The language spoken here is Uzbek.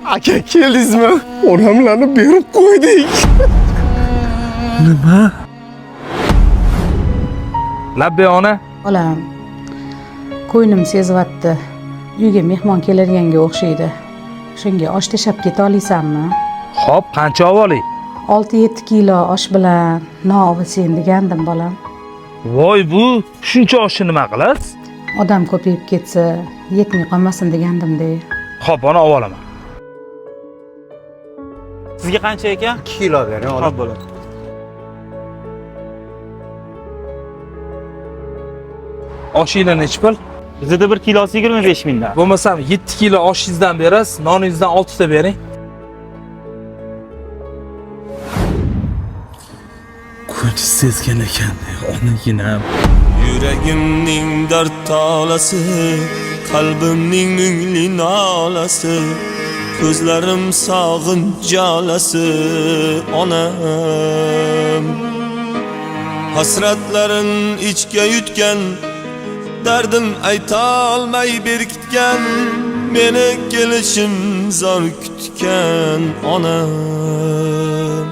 Aka keldingizmi? Onamlarni berib qo'ydik. Nima? Labbe ona. Bolam, ko'nglim sezyapti. Uyga mehmon keladianga o'xshaydi. Shunga osh tashab keta olaysanmi? Xo'p, qancha olay? 6-7 kilo osh bilan non olsen degandim bolam. Voy bu, shuncha oshni nima qilasiz? Odam ko'payib ketsa, yetmay qolmasin degandim-da. Xo'p, ona olaman. Sizga qancha ekan? 2 kilo bering, Xo'p bo'ladi. Oshinglar nechi pul? Bizda 1 kilosi 25 mingdan. Bo'lmasam 7 kilo oshingizdan berasiz, noningizdan 6 ta bering. Ko'ch sezgan ekan, onaginam. Yuragimning dard tolasi, qalbimning mungli nolasi, ko'zlarim sog'inch jalasi, onam. Hasratlarin ichga yutgan, dardim aytolmay berkitgan, meni kelishim zor kutgan onam.